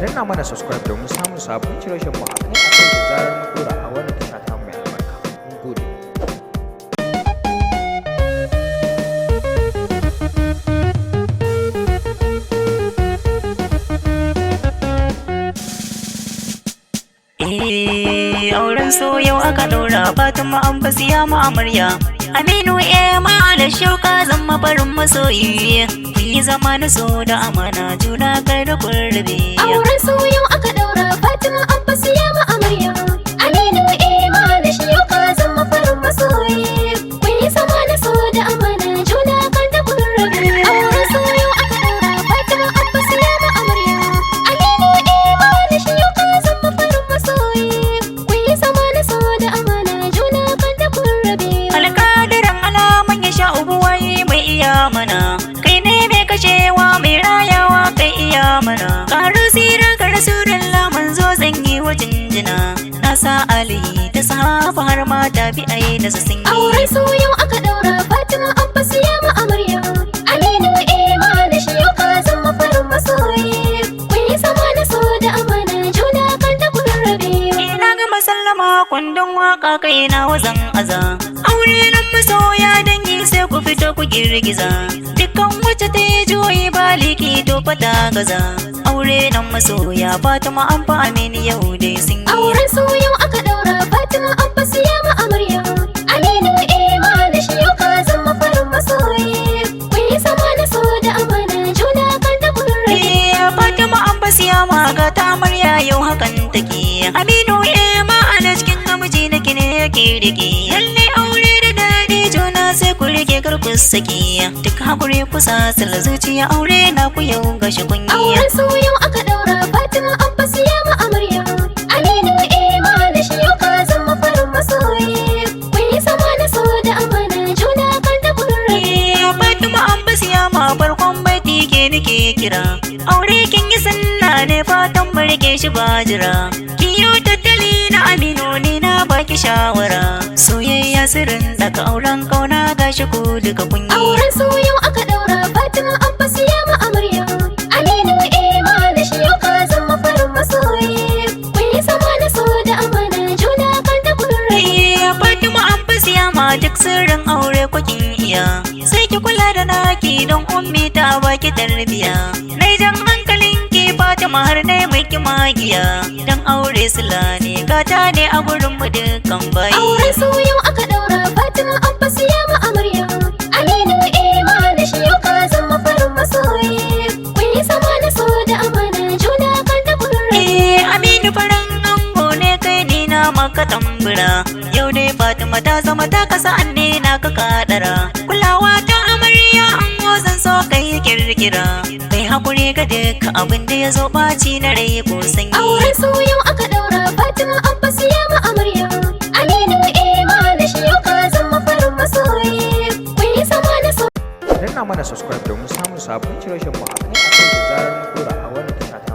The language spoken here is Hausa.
danna mana subscribe domin samun sabon shirye-shiryen mu a kai da zarar mun dora a wannan tasha ta mai albarka. Mun gode. Auren so yau aka ɗaura Fatima an basiya ma amarya. Aminu ma da shauka zan mafarin masoyi. Kun yi zama na so da amana juna kar da kun rabe. Auren so yau aka ɗaura Fatima an basiya ma amarya. Aminu ma da shauka zan mafarin masoyi. Kun yi zama na so da amana juna kar da kun rabe. Auren so yau aka ɗaura Fatima an basiya ma amarya. Aminu ma da shauka zan mafarin masoyi. Kun yi zama na so da amana juna kar da kun rabe. Alƙadiran alaman ya sha ubuwai mai iya mana. Kai ne mai kashewa mai rayawa kai iya mana. Ƙaru sirar ka rasulullah manzo zan yi wa jinjina. Na sa Ali ta sahaba har ma tabi'ai da su sun yi. Auren so yau aka ɗaura Fatima an basiya ma amarya. Aminu ma da shauka zan mafarin masoyi. Kun yi zama na so da amana juna kar da kun rabe. Ina ga masallama kwandon waka kai na wazan aza. Aure nan masoya dangi sai ku fito ku girgiza. Dukkan wacce ta yi juyi baliki to fata gaza. Aure nan masoya Fatima an fa amini yau dai sun yi. Auren so yau aka ɗaura Fatima an basiya ma amarya. Aminu ma da shauka zan mafarin masoyi. Kun yi zama na so da amana juna kar da kun rabe. Fatima an basiya ma ga ta amarya yau hakan take. Aminu ma ana cikin namiji nake ne yake rike. Lalle aure da daɗi juna sai ku rike kar ku saki. Duk hakuri kusa sala zuciya aure na ku yau gashi kun yi. Auren so yau aka ɗaura Fatima an basiya ma amarya. Aminu ma da shauka zan mafarin masoyi. Kun yi zama na so da amana juna kar da kun rabe. Fatima an basiya ma farkon baiti ke nake kira. Aure kin yi sunna ne fatan barke shi ba jira. Kin yi tattali na amino ne na baki shawara. Soyayya sirrin daga auren kauna gashi ku duka kun yi. Auren so yau aka ɗaura Fatima an basiya ma amarya. Aminu ma da shauka zan mafarin masoyi. Kun yi zama na so da amana juna kar da kun rabe. Fatima an basiya ma duk sirrin aure kukin iya. Sai ki kula da naki don ummi ta baki tarbiya. Nai jan hankalin ki Fatima har nai mai ki magiya. Dan aure sila ne gata ne a gurin mu dukkan bayi. Auren so yau aka ɗaura Fatima an basiya ma amarya. Aminu ma da shauka zan mafarin masoyi. Kun yi zama na so da amana juna kar da kun rabe. Aminu farin ango ne kai ni na maka tambura. Yau dai Fatima ta zama ta kasa anne na ka kadara. Kulawa ta amarya ango zan so kai kirkira. Kai hakuri ga duk abin da ya zo ɓaci na rai ko sanyi. Auren so yau aka ɗaura Fatima an basiya ma amarya. Aminu ma da shauka zan mafarin masoyi. Kun yi zama na so. Danna mana subscribe domin samun sabon shirye-shiryen mu a kai da zarar mun dora a wannan tasha ta